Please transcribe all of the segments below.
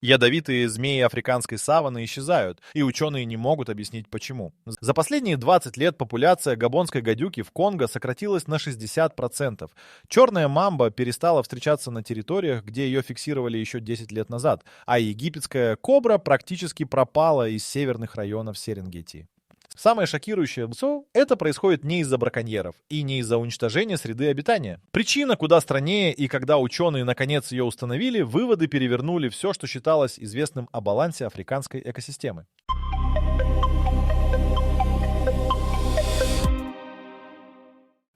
Ядовитые змеи африканской саванны исчезают, и ученые не могут объяснить почему. За последние 20 лет популяция габонской гадюки в Конго сократилась на 60%. Черная мамба перестала встречаться на территориях, где ее фиксировали еще 10 лет назад, а египетская кобра практически пропала из северных районов Серенгети. Самое шокирующее, это происходит не из-за браконьеров и не из-за уничтожения среды обитания. Причина куда страннее, и когда ученые наконец ее установили, выводы перевернули все, что считалось известным о балансе африканской экосистемы.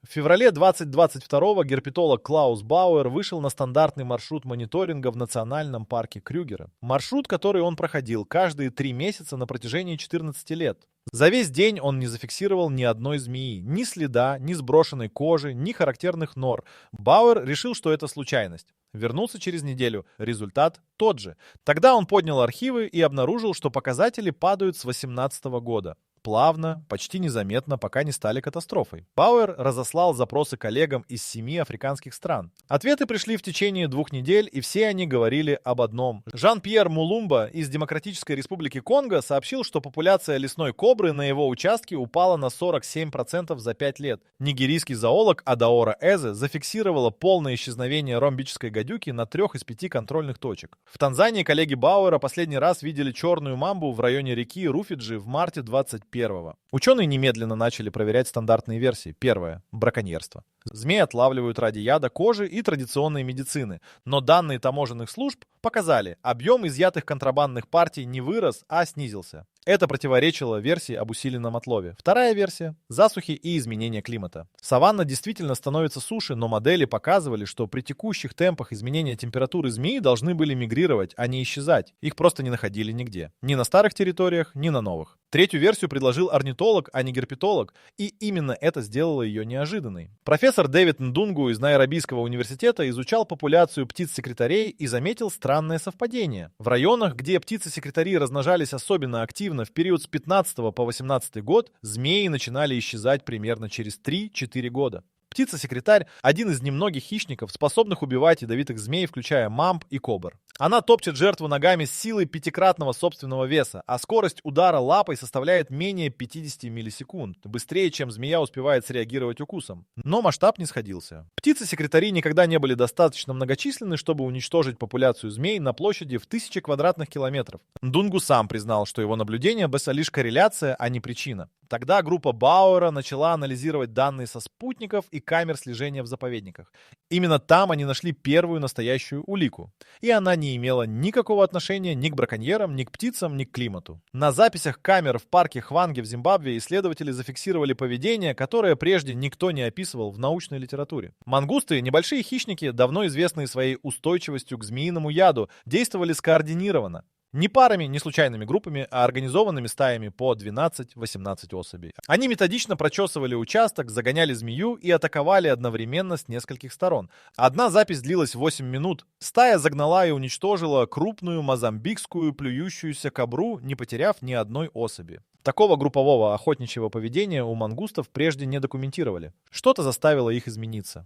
В феврале 2022 герпетолог Клаус Бауэр вышел на стандартный маршрут мониторинга в национальном парке Крюгера. Маршрут, который он проходил каждые 3 месяца на протяжении 14 лет. За весь день он не зафиксировал ни одной змеи, ни следа, ни сброшенной кожи, ни характерных нор. Бауэр решил, что это случайность. Вернулся через неделю. Результат тот же. Тогда он поднял архивы и обнаружил, что показатели падают с 2018 года. Плавно, почти незаметно, пока не стали катастрофой. Бауэр разослал запросы коллегам из 7 африканских стран. Ответы пришли в течение 2 недель, и все они говорили об одном. Жан-Пьер Мулумба из Демократической Республики Конго сообщил, что популяция лесной кобры на его участке упала на 47% за 5 лет. Нигерийский зоолог Адаора Эзе зафиксировала полное исчезновение ромбической гадюки на 3 из 5 контрольных точек. В Танзании коллеги Бауэра последний раз видели черную мамбу в районе реки Руфиджи в марте 21. Ученые немедленно начали проверять стандартные версии. Первое. Браконьерство. Змеи отлавливают ради яда, кожи и традиционной медицины. Но данные таможенных служб показали, объем изъятых контрабандных партий не вырос, а снизился. Это противоречило версии об усиленном отлове. Вторая версия – засухи и изменения климата. Саванна действительно становится суше, но модели показывали, что при текущих темпах изменения температуры змеи должны были мигрировать, а не исчезать. Их просто не находили нигде. Ни на старых территориях, ни на новых. Третью версию предложил орнитолог, а не герпетолог, и именно это сделало ее неожиданной. Профессор Дэвид Ндунгу из Найробийского университета изучал популяцию птиц-секретарей и заметил странное совпадение. В районах, где птицы-секретари размножались особенно активно в период с 15 по 18 год, змеи начинали исчезать примерно через 3-4 года. Птица-секретарь – один из немногих хищников, способных убивать ядовитых змей, включая мамб и кобр. Она топчет жертву ногами с силой 5-кратного собственного веса, а скорость удара лапой составляет менее 50 миллисекунд, быстрее, чем змея успевает среагировать укусом. Но масштаб не сходился. Птицы-секретари никогда не были достаточно многочисленны, чтобы уничтожить популяцию змей на площади в 1000 квадратных километров. Ндунгу сам признал, что его наблюдение – лишь корреляция, а не причина. Тогда группа Бауэра начала анализировать данные со спутников и камер слежения в заповедниках. Именно там они нашли первую настоящую улику. И она не имела никакого отношения ни к браконьерам, ни к птицам, ни к климату. На записях камер в парке Хванге в Зимбабве исследователи зафиксировали поведение, которое прежде никто не описывал в научной литературе. Мангусты, небольшие хищники, давно известные своей устойчивостью к змеиному яду, действовали скоординированно. Не парами, не случайными группами, а организованными стаями по 12-18 особей. Они методично прочесывали участок, загоняли змею и атаковали одновременно с нескольких сторон. Одна запись длилась 8 минут. Стая загнала и уничтожила крупную мозамбикскую плюющуюся кобру, не потеряв ни одной особи. Такого группового охотничьего поведения у мангустов прежде не документировали. Что-то заставило их измениться.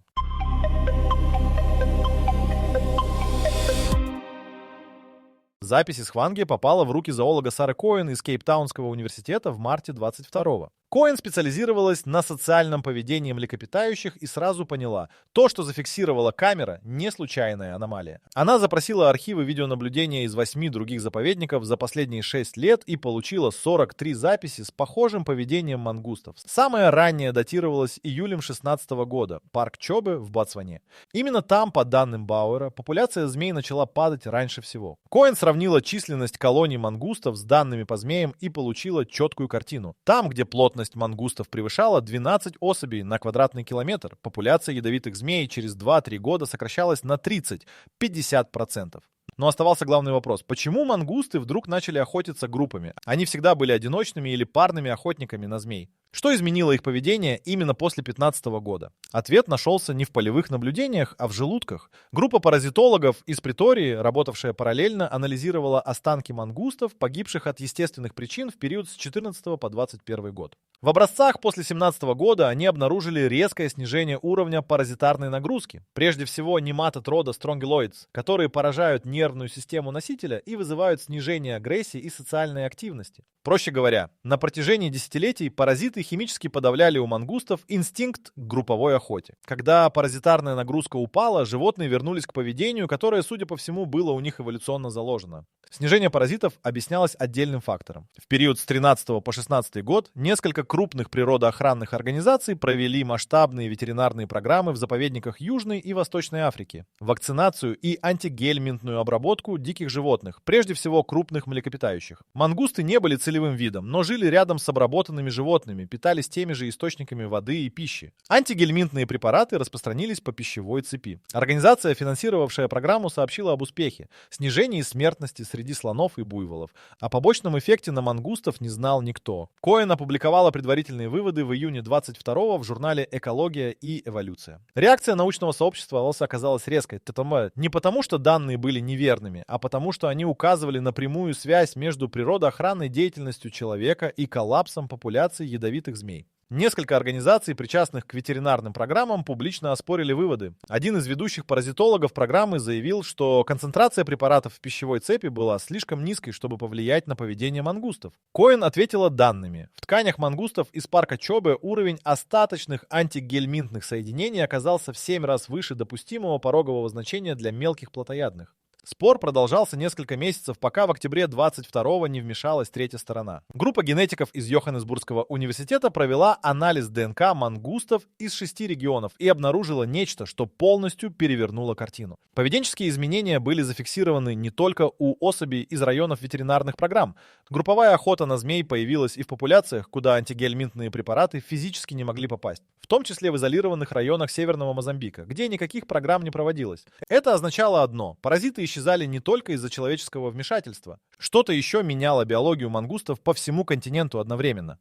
Запись из Хванги попала в руки зоолога Сары Коэн из Кейптаунского университета в марте 22-го. Коэн специализировалась на социальном поведении млекопитающих и сразу поняла, то, что зафиксировала камера, не случайная аномалия. Она запросила архивы видеонаблюдения из 8 других заповедников за последние 6 лет и получила 43 записи с похожим поведением мангустов. Самая ранняя датировалась июлем 2016 года, парк Чобе в Ботсване. Именно там, по данным Бауэра, популяция змей начала падать раньше всего. Коэн сравнила численность колоний мангустов с данными по змеям и получила четкую картину. Там, где плотность мангустов превышала 12 особей на квадратный километр, популяция ядовитых змей через 2-3 года сокращалась на 30-50%. Но оставался главный вопрос. Почему мангусты вдруг начали охотиться группами? Они всегда были одиночными или парными охотниками на змей. Что изменило их поведение именно после 2015 года? Ответ нашелся не в полевых наблюдениях, а в желудках. Группа паразитологов из Претории, работавшая параллельно, анализировала останки мангустов, погибших от естественных причин в период с 14 по 21 год. В образцах после 2017 года они обнаружили резкое снижение уровня паразитарной нагрузки, прежде всего нематод рода Strongyloids, которые поражают нервную систему носителя и вызывают снижение агрессии и социальной активности. Проще говоря, на протяжении десятилетий паразиты химически подавляли у мангустов инстинкт к групповой охоте. Когда паразитарная нагрузка упала, животные вернулись к поведению, которое, судя по всему, было у них эволюционно заложено. Снижение паразитов объяснялось отдельным фактором. В период с 13 по 16 год несколько крупных природоохранных организаций провели масштабные ветеринарные программы в заповедниках Южной и Восточной Африки, вакцинацию и антигельминтную обработку диких животных, прежде всего крупных млекопитающих. Мангусты не были целевым видом, но жили рядом с обработанными животными, питались теми же источниками воды и пищи. Антигельминтные препараты распространились по пищевой цепи. Организация, финансировавшая программу, сообщила об успехе – снижении смертности среди слонов и буйволов. О побочном эффекте на мангустов не знал никто. Коэн опубликовала предварительные выводы в июне 22-го в журнале «Экология и эволюция». Реакция научного сообщества оказалась резкой. Не потому, что данные были неверными, а потому, что они указывали на прямую связь между природоохранной деятельностью человека и коллапсом популяции ядовитых змей. Несколько организаций, причастных к ветеринарным программам, публично оспорили выводы. Один из ведущих паразитологов программы заявил, что концентрация препаратов в пищевой цепи была слишком низкой, чтобы повлиять на поведение мангустов. Коэн ответила данными. В тканях мангустов из парка Чобе уровень остаточных антигельминтных соединений оказался в 7 раз выше допустимого порогового значения для мелких плотоядных. Спор продолжался несколько месяцев, пока в октябре 22-го не вмешалась третья сторона. Группа генетиков из Йоханнесбургского университета провела анализ ДНК мангустов из 6 регионов и обнаружила нечто, что полностью перевернуло картину. Поведенческие изменения были зафиксированы не только у особей из районов ветеринарных программ. Групповая охота на змей появилась и в популяциях, куда антигельминтные препараты физически не могли попасть. В том числе в изолированных районах Северного Мозамбика, где никаких программ не проводилось. Это означало одно – паразиты исчезали не только из-за человеческого вмешательства. Что-то еще меняло биологию мангустов по всему континенту одновременно.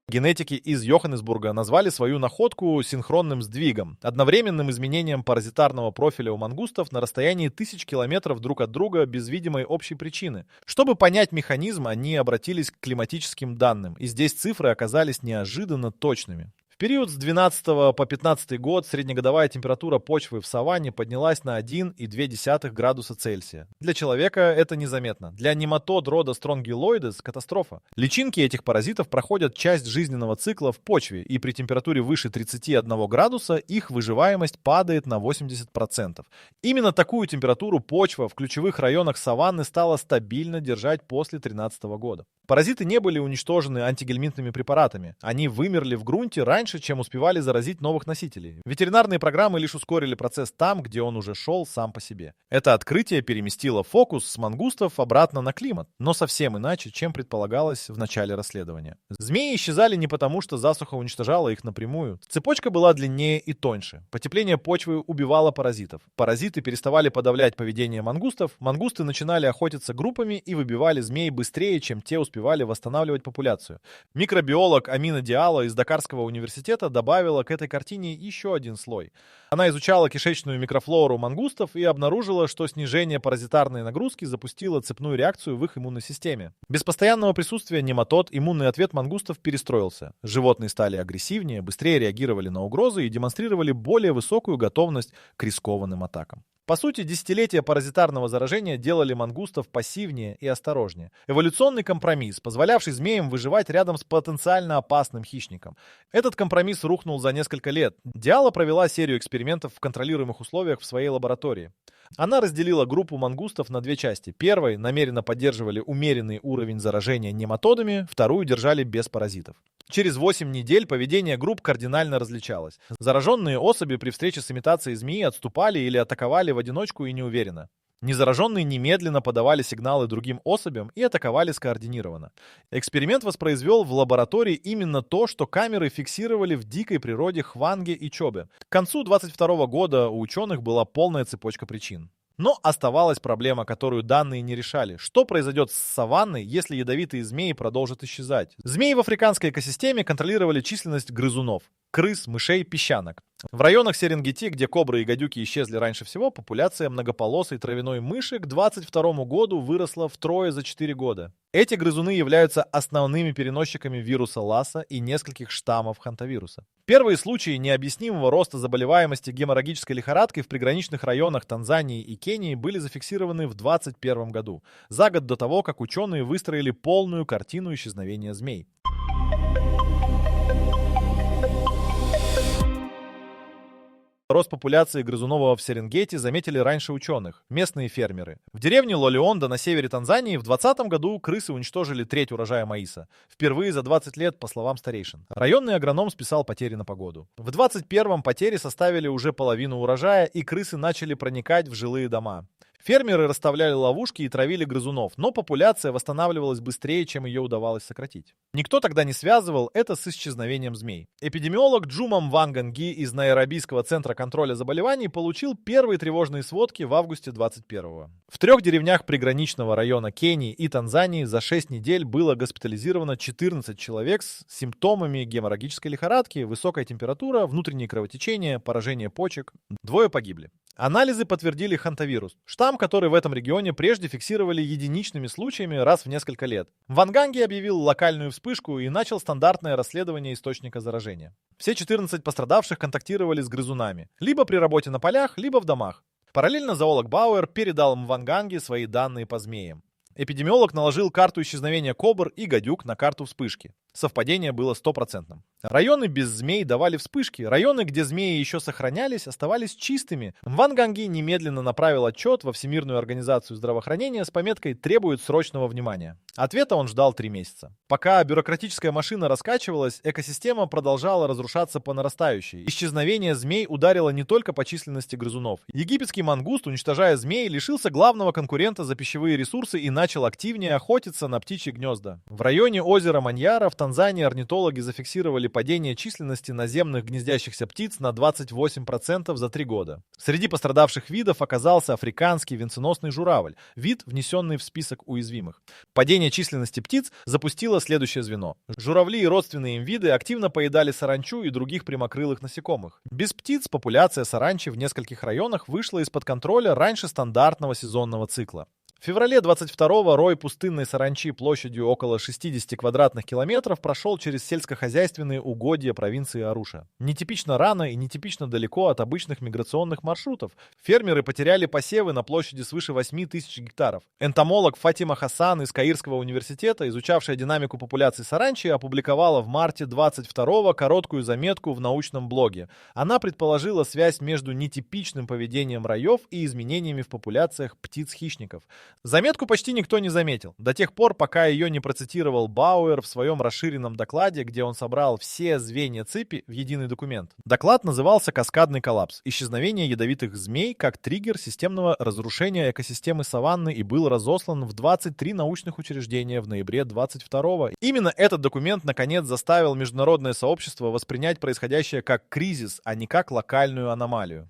Генетики из Йоханнесбурга назвали свою находку синхронным сдвигом, одновременным изменением паразитарного профиля у мангустов на расстоянии 1000 километров друг от друга без видимой общей причины. Чтобы понять механизм, они обратились к климатическим данным, и здесь цифры оказались неожиданно точными. В период с 12 по 15 год среднегодовая температура почвы в саванне поднялась на 1,2 градуса Цельсия. Для человека это незаметно. Для нематод рода Strongyloides катастрофа. Личинки этих паразитов проходят часть жизненного цикла в почве, и при температуре выше 31 градуса их выживаемость падает на 80%. Именно такую температуру почва в ключевых районах саванны стала стабильно держать после 2013 года. Паразиты не были уничтожены антигельминтными препаратами. Они вымерли в грунте раньше, чем успевали заразить новых носителей. Ветеринарные программы лишь ускорили процесс там, где он уже шел сам по себе. Это открытие переместило фокус с мангустов обратно на климат, но совсем иначе, чем предполагалось в начале расследования. Змеи исчезали не потому, что засуха уничтожала их напрямую. Цепочка была длиннее и тоньше. Потепление почвы убивало паразитов. Паразиты переставали подавлять поведение мангустов, мангусты начинали охотиться группами и выбивали змей быстрее, чем те успевали восстанавливать популяцию. Микробиолог Амина Диалlo из Дакарского университета добавила к этой картине еще один слой. Она изучала кишечную микрофлору мангустов и обнаружила, что снижение паразитарной нагрузки запустило цепную реакцию в их иммунной системе. Без постоянного присутствия нематод иммунный ответ мангустов перестроился. Животные стали агрессивнее, быстрее реагировали на угрозы и демонстрировали более высокую готовность к рискованным атакам. По сути, десятилетия паразитарного заражения делали мангустов пассивнее и осторожнее. Эволюционный компромисс, позволявший змеям выживать рядом с потенциально опасным хищником. Этот компромисс рухнул за несколько лет. Диалlo провела серию экспериментов в контролируемых условиях в своей лаборатории. Она разделила группу мангустов на две части. Первой намеренно поддерживали умеренный уровень заражения нематодами, вторую держали без паразитов. Через 8 недель поведение групп кардинально различалось. Зараженные особи при встрече с имитацией змеи отступали или атаковали в одиночку и неуверенно. Незараженные немедленно подавали сигналы другим особям и атаковали скоординированно. Эксперимент воспроизвел в лаборатории именно то, что камеры фиксировали в дикой природе Хванге и Чобе. К концу 2022 года у ученых была полная цепочка причин. Но оставалась проблема, которую данные не решали. Что произойдет с саванной, если ядовитые змеи продолжат исчезать? Змеи в африканской экосистеме контролировали численность грызунов – крыс, мышей, песчанок. В районах Серенгети, где кобры и гадюки исчезли раньше всего, популяция многополосой травяной мыши к 2022 году выросла втрое за 4 года. Эти грызуны являются основными переносчиками вируса Ласса и нескольких штаммов хантавируса. Первые случаи необъяснимого роста заболеваемости геморрагической лихорадкой в приграничных районах Танзании и Кении были зафиксированы в 2021 году, за год до того, как ученые выстроили полную картину исчезновения змей. Рост популяции грызунового в Серенгети заметили раньше ученых, местные фермеры. В деревне Лолионда на севере Танзании в 2020 году крысы уничтожили треть урожая маиса. Впервые за 20 лет, по словам старейшин. Районный агроном списал потери на погоду. В 2021 потери составили уже половину урожая, и крысы начали проникать в жилые дома. Фермеры расставляли ловушки и травили грызунов, но популяция восстанавливалась быстрее, чем ее удавалось сократить. Никто тогда не связывал это с исчезновением змей. Эпидемиолог Джума Мванганги из Найробийского центра контроля заболеваний получил первые тревожные сводки в августе 2021. В 3 деревнях приграничного района Кении и Танзании за 6 недель было госпитализировано 14 человек с симптомами геморрагической лихорадки, высокая температура, внутренние кровотечения, поражение почек. 2 погибли. Анализы подтвердили хантавирус, штамм, который в этом регионе прежде фиксировали единичными случаями раз в несколько лет. Мванганги объявил локальную вспышку и начал стандартное расследование источника заражения. Все 14 пострадавших контактировали с грызунами, либо при работе на полях, либо в домах. Параллельно зоолог Бауэр передал Мванганги свои данные по змеям. Эпидемиолог наложил карту исчезновения кобр и гадюк на карту вспышки. Совпадение было 100%. Районы без змей давали вспышки. Районы, где змеи еще сохранялись, оставались чистыми. Мванганги немедленно направил отчет во Всемирную организацию здравоохранения с пометкой «Требует срочного внимания». Ответа он ждал 3 месяца. Пока бюрократическая машина раскачивалась, экосистема продолжала разрушаться по нарастающей. Исчезновение змей ударило не только по численности грызунов. Египетский мангуст, уничтожая змей, лишился главного конкурента за пищевые ресурсы и начал активнее охотиться на птичьи гнезда. В районе озера Маньяра в Танзании орнитологи зафиксировали падение численности наземных гнездящихся птиц на 28% за 3 года. Среди пострадавших видов оказался африканский венценосный журавль, вид, внесенный в список уязвимых. Падение численности птиц запустило следующее звено. Журавли и родственные им виды активно поедали саранчу и других прямокрылых насекомых. Без птиц популяция саранчи в нескольких районах вышла из-под контроля раньше стандартного сезонного цикла. В феврале 22-го рой пустынной саранчи площадью около 60 квадратных километров прошел через сельскохозяйственные угодья провинции Аруша. Нетипично рано и нетипично далеко от обычных миграционных маршрутов. Фермеры потеряли посевы на площади свыше 8 тысяч гектаров. Энтомолог Фатима Хасан из Каирского университета, изучавшая динамику популяции саранчи, опубликовала в марте 22-го короткую заметку в научном блоге. Она предположила связь между нетипичным поведением раев и изменениями в популяциях птиц-хищников. Заметку почти никто не заметил, до тех пор, пока ее не процитировал Бауэр в своем расширенном докладе, где он собрал все звенья цепи в единый документ. Доклад назывался «Каскадный коллапс. Исчезновение ядовитых змей как триггер системного разрушения экосистемы саванны» и был разослан в 23 научных учреждения в ноябре 22-го. Именно этот документ, наконец, заставил международное сообщество воспринять происходящее как кризис, а не как локальную аномалию.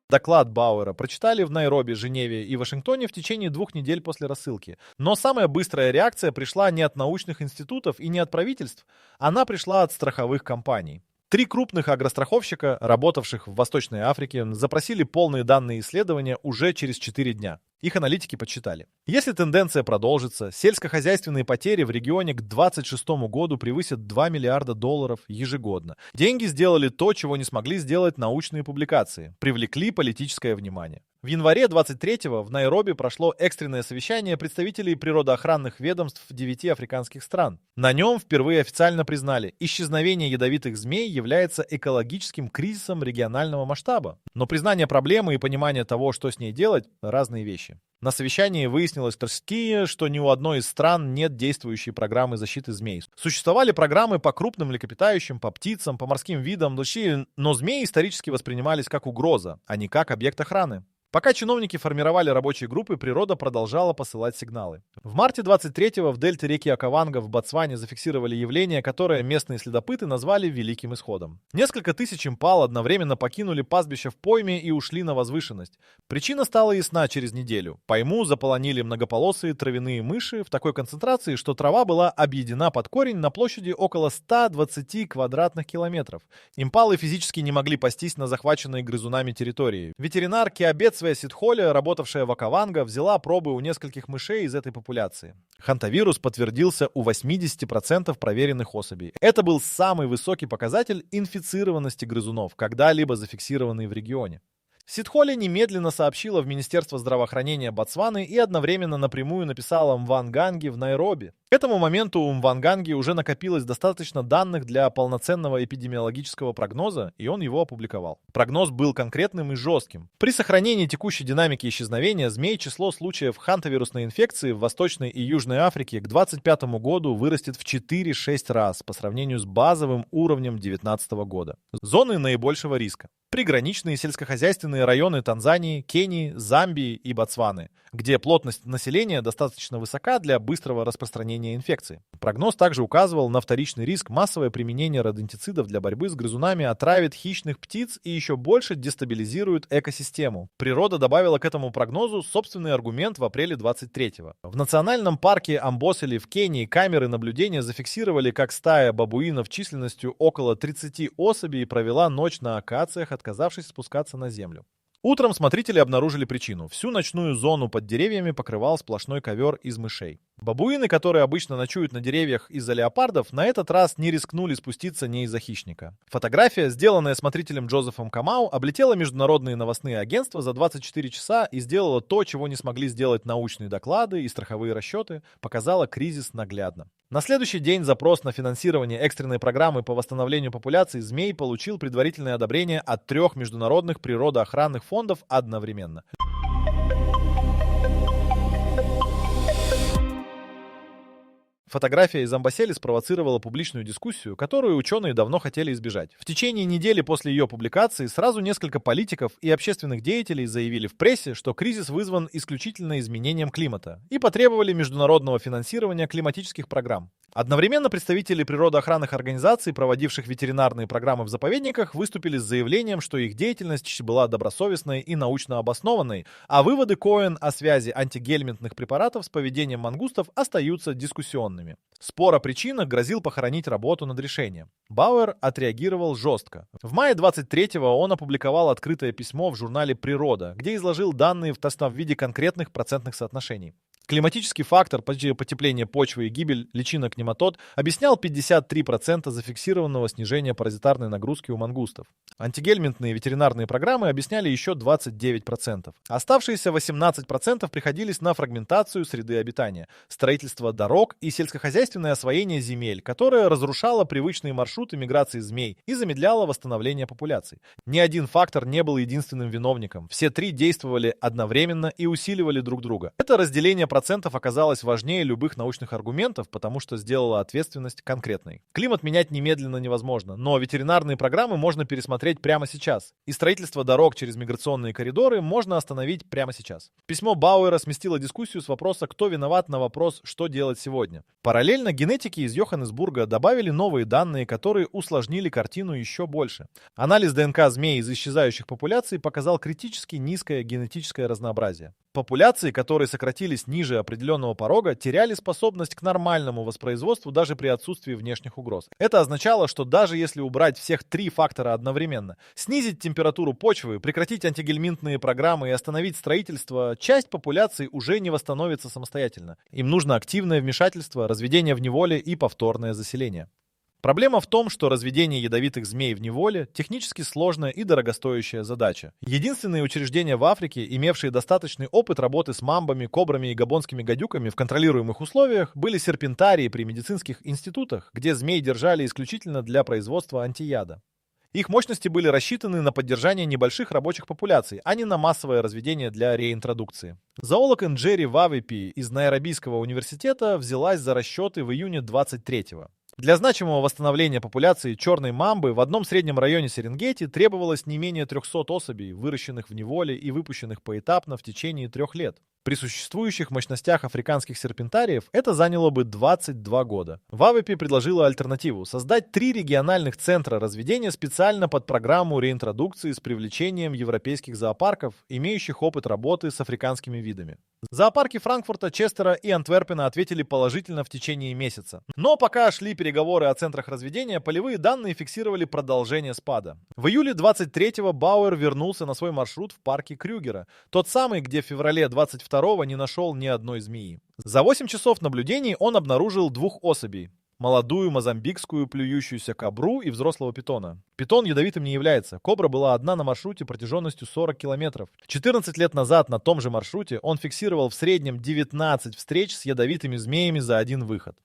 Доклад Бауэра прочитали в Найроби, Женеве и Вашингтоне в течение 2 недель после рассылки. Но самая быстрая реакция пришла не от научных институтов и не от правительств. Она пришла от страховых компаний. 3 крупных агростраховщика, работавших в Восточной Африке, запросили полные данные исследования уже через 4 дня. Их аналитики подсчитали. Если тенденция продолжится, сельскохозяйственные потери в регионе к 2026 году превысят $2 миллиарда ежегодно. Деньги сделали то, чего не смогли сделать научные публикации. Привлекли политическое внимание. В январе 23-го в Найроби прошло экстренное совещание представителей природоохранных ведомств 9 африканских стран. На нем впервые официально признали, исчезновение ядовитых змей является экологическим кризисом регионального масштаба. Но признание проблемы и понимание того, что с ней делать, разные вещи. На совещании выяснилось, что ни у одной из стран нет действующей программы защиты змей. Существовали программы по крупным млекопитающим, по птицам, по морским видам, но змеи исторически воспринимались как угроза, а не как объект охраны. Пока чиновники формировали рабочие группы, природа продолжала посылать сигналы. В марте 23-го в дельте реки Окаванго в Ботсване зафиксировали явление, которое местные следопыты назвали Великим Исходом. Несколько тысяч импал одновременно покинули пастбище в пойме и ушли на возвышенность. Причина стала ясна через неделю. Пойму заполонили многополосые травяные мыши в такой концентрации, что трава была объедена под корень на площади около 120 квадратных километров. Импалы физически не могли пастись на захваченной грызунами территории. Ветеринар Киабетсве Ситхоле, работавшая в Окаванго, взяла пробы у нескольких мышей из этой популяции. Хантавирус подтвердился у 80% проверенных особей. Это был самый высокий показатель инфицированности грызунов, когда-либо зафиксированный в регионе. Ситхоле немедленно сообщила в Министерство здравоохранения Ботсваны и одновременно напрямую написала Мванганге в Найроби. К этому моменту у Мванганги уже накопилось достаточно данных для полноценного эпидемиологического прогноза, и он его опубликовал. Прогноз был конкретным и жестким. При сохранении текущей динамики исчезновения змей число случаев хантавирусной инфекции в Восточной и Южной Африке к 2025 году вырастет в 4-6 раз по сравнению с базовым уровнем 2019 года. Зоны наибольшего риска. Приграничные сельскохозяйственные районы Танзании, Кении, Замбии и Ботсваны, где плотность населения достаточно высока для быстрого распространения инфекции. Прогноз также указывал на вторичный риск. Массовое применение родентицидов для борьбы с грызунами отравит хищных птиц и еще больше дестабилизирует экосистему. Природа добавила к этому прогнозу собственный аргумент в апреле 23-го. В национальном парке Амбосели в Кении камеры наблюдения зафиксировали, как стая бабуинов численностью около 30 особей провела ночь на акациях, отказавшись спускаться на землю. Утром смотрители обнаружили причину. Всю ночную зону под деревьями покрывал сплошной ковер из мышей. Бабуины, которые обычно ночуют на деревьях из-за леопардов, на этот раз не рискнули спуститься не из-за хищника. Фотография, сделанная смотрителем Джозефом Камау, облетела международные новостные агентства за 24 часа и сделала то, чего не смогли сделать научные доклады и страховые расчеты, показала кризис наглядно. На следующий день запрос на финансирование экстренной программы по восстановлению популяции змей получил предварительное одобрение от 3 международных природоохранных фондов одновременно. Фотография из Амбосели спровоцировала публичную дискуссию, которую ученые давно хотели избежать. В течение недели после ее публикации сразу несколько политиков и общественных деятелей заявили в прессе, что кризис вызван исключительно изменением климата, и потребовали международного финансирования климатических программ. Одновременно представители природоохранных организаций, проводивших ветеринарные программы в заповедниках, выступили с заявлением, что их деятельность была добросовестной и научно обоснованной, а выводы Коэн о связи антигельминтных препаратов с поведением мангустов остаются дискуссионными. Спор о причинах грозил похоронить работу над решением. Бауэр отреагировал жестко. В мае 23-го он опубликовал открытое письмо в журнале «Природа», где изложил данные в виде конкретных процентных соотношений. Климатический фактор потепления почвы и гибель личинок нематод объяснял 53% зафиксированного снижения паразитарной нагрузки у мангустов. Антигельминтные ветеринарные программы объясняли еще 29%. Оставшиеся 18% приходились на фрагментацию среды обитания, строительство дорог и сельскохозяйственное освоение земель, которое разрушало привычные маршруты миграции змей и замедляло восстановление популяций. Ни один фактор не был единственным виновником. Все три действовали одновременно и усиливали друг друга. Это разделение процентов оказалось важнее любых научных аргументов, потому что сделало ответственность конкретной. Климат менять немедленно невозможно, но ветеринарные программы можно пересмотреть прямо сейчас. И строительство дорог через миграционные коридоры можно остановить прямо сейчас. Письмо Бауэра сместило дискуссию с вопроса, кто виноват, на вопрос, что делать сегодня. Параллельно генетики из Йоханнесбурга добавили новые данные, которые усложнили картину еще больше. Анализ ДНК змей из исчезающих популяций показал критически низкое генетическое разнообразие. Популяции, которые сократились ниже определенного порога, теряли способность к нормальному воспроизводству даже при отсутствии внешних угроз. Это означало, что даже если убрать всех три фактора одновременно, снизить температуру почвы, прекратить антигельминтные программы и остановить строительство, часть популяции уже не восстановится самостоятельно. Им нужно активное вмешательство, разведение в неволе и повторное заселение. Проблема в том, что разведение ядовитых змей в неволе технически сложная и дорогостоящая задача. Единственные учреждения в Африке, имевшие достаточный опыт работы с мамбами, кобрами и габонскими гадюками в контролируемых условиях, были серпентарии при медицинских институтах, где змей держали исключительно для производства антияда. Их мощности были рассчитаны на поддержание небольших рабочих популяций, а не на массовое разведение для реинтродукции. Зоолог Нджери Вавепи из Найробийского университета взялась за расчеты в июне 23-го. Для значимого восстановления популяции черной мамбы в одном среднем районе Серенгети требовалось не менее 300 особей, выращенных в неволе и выпущенных поэтапно в течение 3 лет. При существующих мощностях африканских серпентариев это заняло бы 22 года. ВАВЭПИ предложила альтернативу – создать 3 региональных центра разведения специально под программу реинтродукции с привлечением европейских зоопарков, имеющих опыт работы с африканскими видами. Зоопарки Франкфурта, Честера и Антверпена ответили положительно в течение месяца. Но пока шли переговоры о центрах разведения, полевые данные фиксировали продолжение спада. В июле 23-го Бауэр вернулся на свой маршрут в парке Крюгера, тот самый, где в феврале 22-го не нашел ни одной змеи. За 8 часов наблюдений он обнаружил 2 особей. Молодую мозамбикскую плюющуюся кобру и взрослого питона. Питон ядовитым не является. Кобра была одна на маршруте протяженностью 40 километров. 14 лет назад на том же маршруте он фиксировал в среднем 19 встреч с ядовитыми змеями за один выход.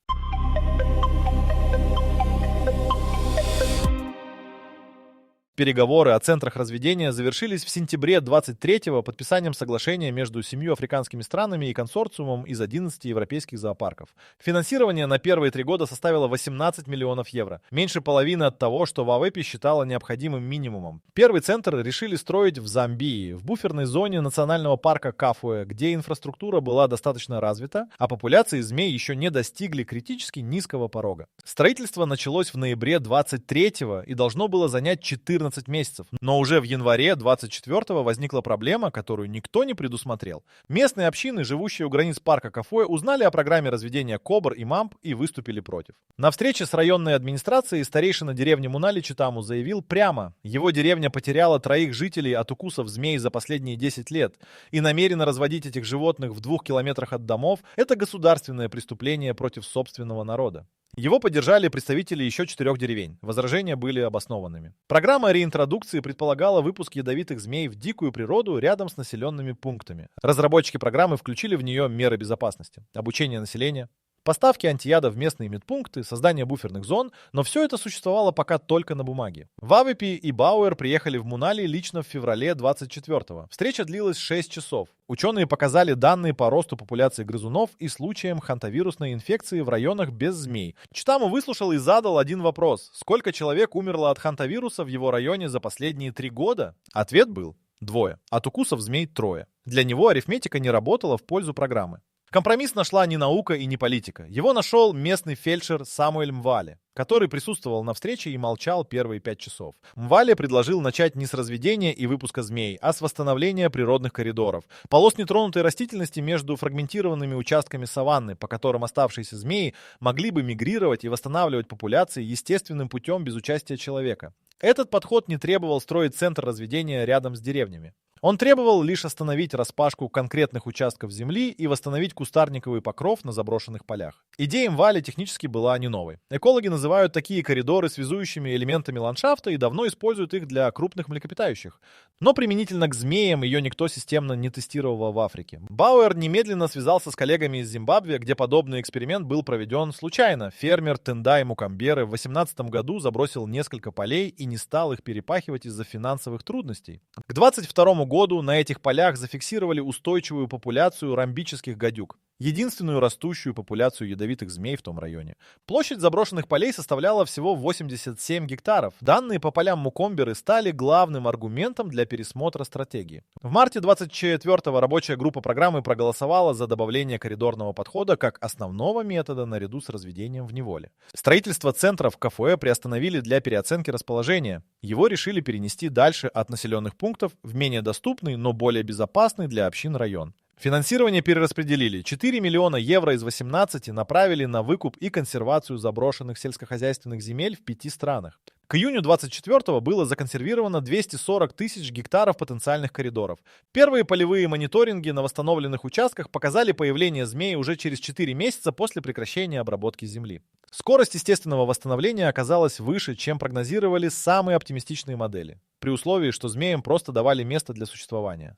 Переговоры о центрах разведения завершились в сентябре 23-го подписанием соглашения между 7 африканскими странами и консорциумом из 11 европейских зоопарков. Финансирование на первые 3 года составило 18 миллионов евро. Меньше половины от того, что ВАВЭПИ считала необходимым минимумом. Первый центр решили строить в Замбии, в буферной зоне национального парка Кафуэ, где инфраструктура была достаточно развита, а популяции змей еще не достигли критически низкого порога. Строительство началось в ноябре 23-го и должно было занять 14 месяцев. Но уже в январе 24-го возникла проблема, которую никто не предусмотрел. Местные общины, живущие у границ парка Кафуэ, узнали о программе разведения кобр и мамб и выступили против. На встрече с районной администрацией старейшина деревни Мунали Читаму заявил прямо: его деревня потеряла 3 жителей от укусов змей за последние 10 лет и намерена разводить этих животных в 2 километрах от домов. Это государственное преступление против собственного народа. Его поддержали представители еще 4 деревень. Возражения были обоснованными. Программа реинтродукции предполагала выпуск ядовитых змей в дикую природу рядом с населенными пунктами. Разработчики программы включили в нее меры безопасности, обучение населения, поставки антияда в местные медпункты, создание буферных зон, но все это существовало пока только на бумаге. ВАВЭПИ и Бауэр приехали в Мунали лично в феврале 24-го. Встреча длилась 6 часов. Ученые показали данные по росту популяции грызунов и случаям хантавирусной инфекции в районах без змей. Читаму выслушал и задал один вопрос: сколько человек умерло от хантавируса в его районе за последние 3 года? Ответ был: 2. От укусов змей 3. Для него арифметика не работала в пользу программы. Компромисс нашла не наука и не политика. Его нашел местный фельдшер Самуэль Мвале, который присутствовал на встрече и молчал первые 5 часов. Мвале предложил начать не с разведения и выпуска змей, а с восстановления природных коридоров, полос нетронутой растительности между фрагментированными участками саванны, по которым оставшиеся змеи могли бы мигрировать и восстанавливать популяции естественным путем без участия человека. Этот подход не требовал строить центр разведения рядом с деревнями. Он требовал лишь остановить распашку конкретных участков земли и восстановить кустарниковый покров на заброшенных полях. Идея Мвале технически была не новой. Экологи называют такие коридоры связующими элементами ландшафта и давно используют их для крупных млекопитающих. Но применительно к змеям ее никто системно не тестировал в Африке. Бауэр немедленно связался с коллегами из Зимбабве, где подобный эксперимент был проведен случайно. Фермер Тендай Мукамберы в 2018 году забросил несколько полей и не стал их перепахивать из-за финансовых трудностей. К 2022 году на этих полях зафиксировали устойчивую популяцию ромбических гадюк, единственную растущую популяцию ядовитых змей в том районе. Площадь заброшенных полей составляла всего 87 гектаров. Данные по полям Мукомберы стали главным аргументом для пересмотра стратегии. В марте 24-го рабочая группа программы проголосовала за добавление коридорного подхода как основного метода наряду с разведением в неволе. Строительство центров Кафуэ приостановили для переоценки расположения. Его решили перенести дальше от населенных пунктов в менее доступный, но более безопасный для общин район. Финансирование перераспределили. 4 миллиона евро из 18 направили на выкуп и консервацию заброшенных сельскохозяйственных земель в 5 странах. К июню 24-го было законсервировано 240 тысяч гектаров потенциальных коридоров. Первые полевые мониторинги на восстановленных участках показали появление змей уже через 4 месяца после прекращения обработки земли. Скорость естественного восстановления оказалась выше, чем прогнозировали самые оптимистичные модели, при условии, что змеям просто давали место для существования.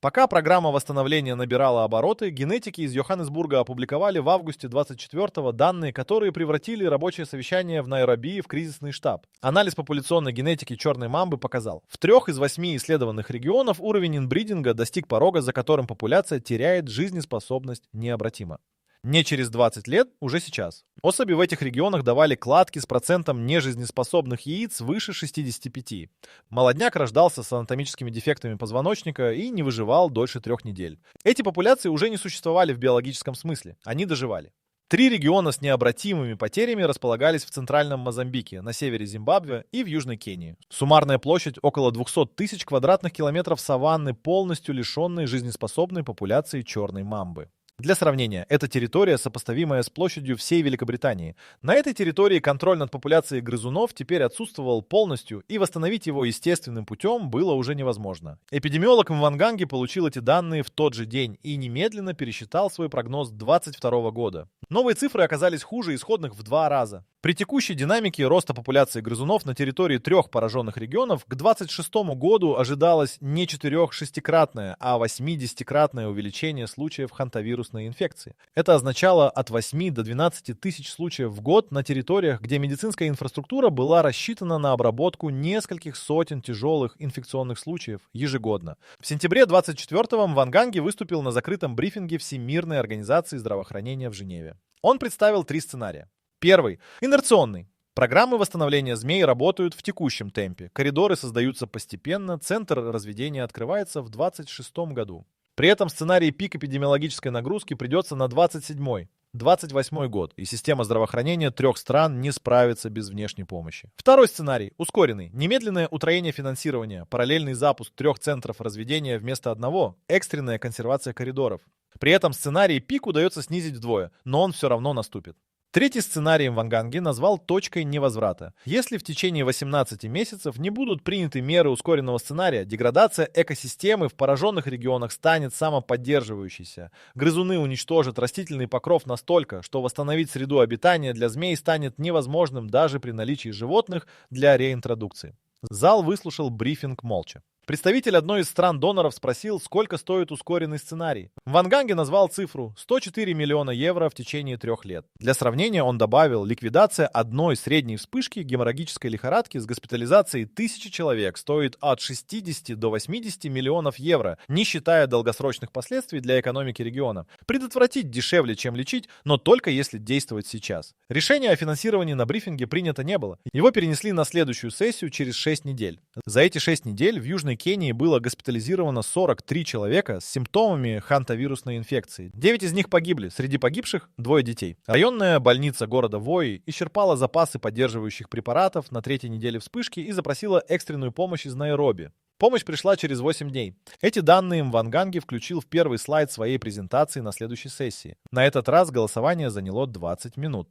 Пока программа восстановления набирала обороты, генетики из Йоханнесбурга опубликовали в августе 24-го данные, которые превратили рабочее совещание в Найроби в кризисный штаб. Анализ популяционной генетики черной мамбы показал, в 3 из 8 исследованных регионов уровень инбридинга достиг порога, за которым популяция теряет жизнеспособность необратимо. Не через 20 лет, уже сейчас. Особи в этих регионах давали кладки с процентом нежизнеспособных яиц выше 65. Молодняк рождался с анатомическими дефектами позвоночника и не выживал дольше 3 недель. Эти популяции уже не существовали в биологическом смысле, они доживали. 3 региона с необратимыми потерями располагались в центральном Мозамбике, на севере Зимбабве и в Южной Кении. Суммарная площадь около 200 тысяч квадратных километров саванны, полностью лишенной жизнеспособной популяции черной мамбы. Для сравнения, эта территория сопоставимая с площадью всей Великобритании. На этой территории контроль над популяцией грызунов теперь отсутствовал полностью, и восстановить его естественным путем было уже невозможно. Эпидемиолог Мванганги получил эти данные в тот же день и немедленно пересчитал свой прогноз 2022 года. Новые цифры оказались хуже исходных в 2 раза. При текущей динамике роста популяции грызунов на территории 3 пораженных регионов к 2026 году ожидалось не 4-6-кратное, а 80-кратное увеличение случаев хантавирусной инфекции. Это означало от 8 до 12 тысяч случаев в год на территориях, где медицинская инфраструктура была рассчитана на обработку нескольких сотен тяжелых инфекционных случаев ежегодно. В сентябре 24-го Мванганги выступил на закрытом брифинге Всемирной организации здравоохранения в Женеве. Он представил 3 сценария. Первый – инерционный. Программы восстановления змей работают в текущем темпе. Коридоры создаются постепенно, центр разведения открывается в 2026 году. При этом сценарий пик эпидемиологической нагрузки придется на 2027-2028 год, и система здравоохранения 3 стран не справится без внешней помощи. Второй сценарий – ускоренный. Немедленное утроение финансирования, параллельный запуск 3 центров разведения вместо одного, экстренная консервация коридоров. При этом сценарий пик удается снизить вдвое, но он все равно наступит. Третий сценарий Мванганги назвал точкой невозврата. Если в течение 18 месяцев не будут приняты меры ускоренного сценария, деградация экосистемы в пораженных регионах станет самоподдерживающейся. Грызуны уничтожат растительный покров настолько, что восстановить среду обитания для змей станет невозможным даже при наличии животных для реинтродукции. Зал выслушал брифинг молча. Представитель одной из стран-доноров спросил, сколько стоит ускоренный сценарий. Мванганги назвал цифру 104 миллиона евро в течение 3 лет. Для сравнения он добавил, ликвидация одной средней вспышки геморрагической лихорадки с госпитализацией 1000 человек стоит от 60 до 80 миллионов евро, не считая долгосрочных последствий для экономики региона. Предотвратить дешевле, чем лечить, но только если действовать сейчас. Решение о финансировании на брифинге принято не было. Его перенесли на следующую сессию через 6 недель. За эти 6 недель в Южной Кении было госпитализировано 43 человека с симптомами хантавирусной инфекции. 9 из них погибли, среди погибших 2 детей. Районная больница города Вои исчерпала запасы поддерживающих препаратов на 3-й неделе вспышки и запросила экстренную помощь из Найроби. Помощь пришла через 8 дней. Эти данные Мванганги включил в первый слайд своей презентации на следующей сессии. На этот раз голосование заняло 20 минут.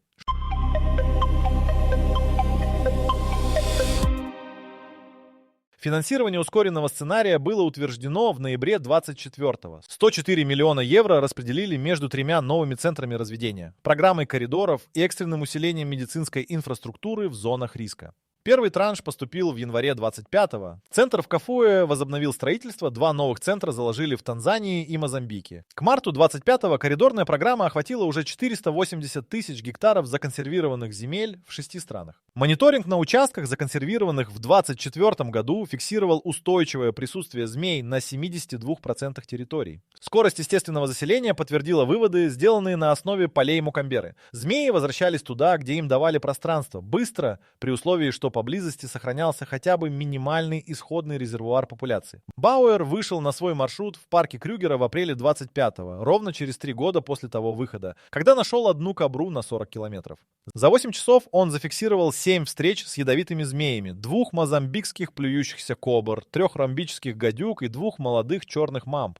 Финансирование ускоренного сценария было утверждено в ноябре 24-го. 104 миллиона евро распределили между 3 новыми центрами разведения, программой коридоров и экстренным усилением медицинской инфраструктуры в зонах риска. Первый транш поступил в январе 25-го. Центр в Кафуэ возобновил строительство, 2 новых центра заложили в Танзании и Мозамбике. К марту 25-го коридорная программа охватила уже 480 тысяч гектаров законсервированных земель в 6 странах. Мониторинг на участках, законсервированных в 2024 году, фиксировал устойчивое присутствие змей на 72% территорий. Скорость естественного заселения подтвердила выводы, сделанные на основе полей Мокамберы. Змеи возвращались туда, где им давали пространство, быстро, при условии, что поблизости сохранялся хотя бы минимальный исходный резервуар популяции. Бауэр вышел на свой маршрут в парке Крюгера в апреле 25-го, ровно через 3 года после того выхода, когда нашел одну кобру на 40 километров. За 8 часов он зафиксировал 7 встреч с ядовитыми змеями, 2 мозамбикских плюющихся кобр, 3 ромбических гадюк и 2 молодых черных мамб.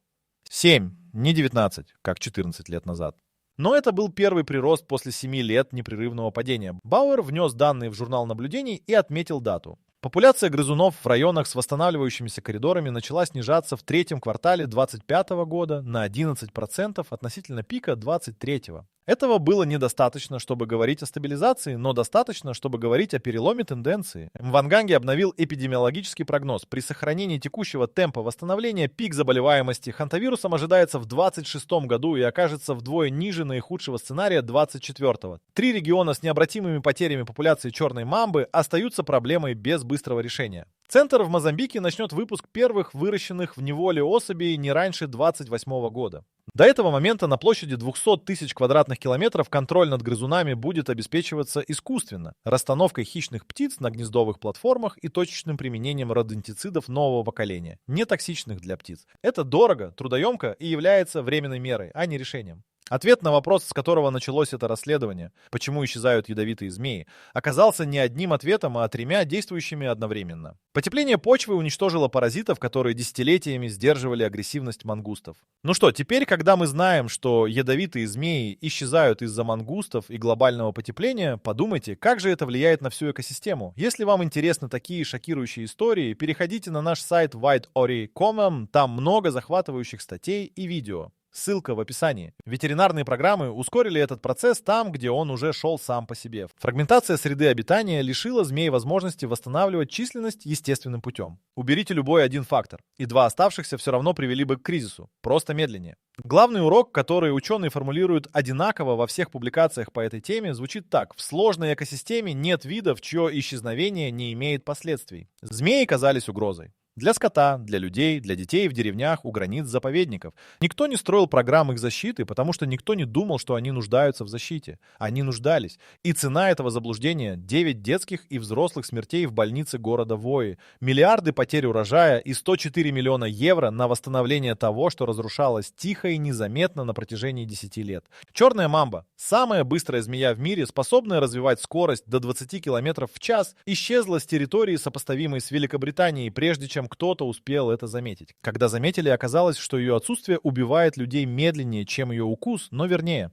7, не 19, как 14 лет назад. Но это был первый прирост после 7 лет непрерывного падения. Бауэр внес данные в журнал наблюдений и отметил дату. Популяция грызунов в районах с восстанавливающимися коридорами начала снижаться в третьем квартале 2025 года на 11% относительно пика 2023. Этого было недостаточно, чтобы говорить о стабилизации, но достаточно, чтобы говорить о переломе тенденции. Мванганги обновил эпидемиологический прогноз. При сохранении текущего темпа восстановления пик заболеваемости хантавирусом ожидается в 2026 году и окажется вдвое ниже наихудшего сценария 2024. 3 региона с необратимыми потерями популяции черной мамбы остаются проблемой без быстрого решения. Центр в Мозамбике начнет выпуск первых выращенных в неволе особей не раньше 2028 года. До этого момента на площади 200 тысяч квадратных километров контроль над грызунами будет обеспечиваться искусственно, расстановкой хищных птиц на гнездовых платформах и точечным применением родентицидов нового поколения, не токсичных для птиц. Это дорого, трудоемко и является временной мерой, а не решением. Ответ на вопрос, с которого началось это расследование, почему исчезают ядовитые змеи, оказался не одним ответом, а 3 действующими одновременно. Потепление почвы уничтожило паразитов, которые десятилетиями сдерживали агрессивность мангустов. Ну что, теперь, когда мы знаем, что ядовитые змеи исчезают из-за мангустов и глобального потепления, подумайте, как же это влияет на всю экосистему. Если вам интересны такие шокирующие истории, переходите на наш сайт whiteori.com, там много захватывающих статей и видео. Ссылка в описании. Ветеринарные программы ускорили этот процесс там, где он уже шел сам по себе. Фрагментация среды обитания лишила змей возможности восстанавливать численность естественным путем. Уберите любой один фактор, и 2 оставшихся все равно привели бы к кризису, просто медленнее. Главный урок, который ученые формулируют одинаково во всех публикациях по этой теме, звучит так. В сложной экосистеме нет видов, чье исчезновение не имеет последствий. Змеи казались угрозой. Для скота, для людей, для детей в деревнях, у границ заповедников. Никто не строил программ их защиты, потому что никто не думал, что они нуждаются в защите. Они нуждались. И цена этого заблуждения — 9 детских и взрослых смертей в больнице города Вои, миллиарды потерь урожая и 104 миллиона евро на восстановление того, что разрушалось тихо и незаметно на протяжении 10 лет. Черная мамба, самая быстрая змея в мире, способная развивать скорость до 20 км в час, исчезла с территории, сопоставимой с Великобританией, прежде чем кто-то успел это заметить. Когда заметили, оказалось, что ее отсутствие убивает людей медленнее, чем ее укус, но вернее.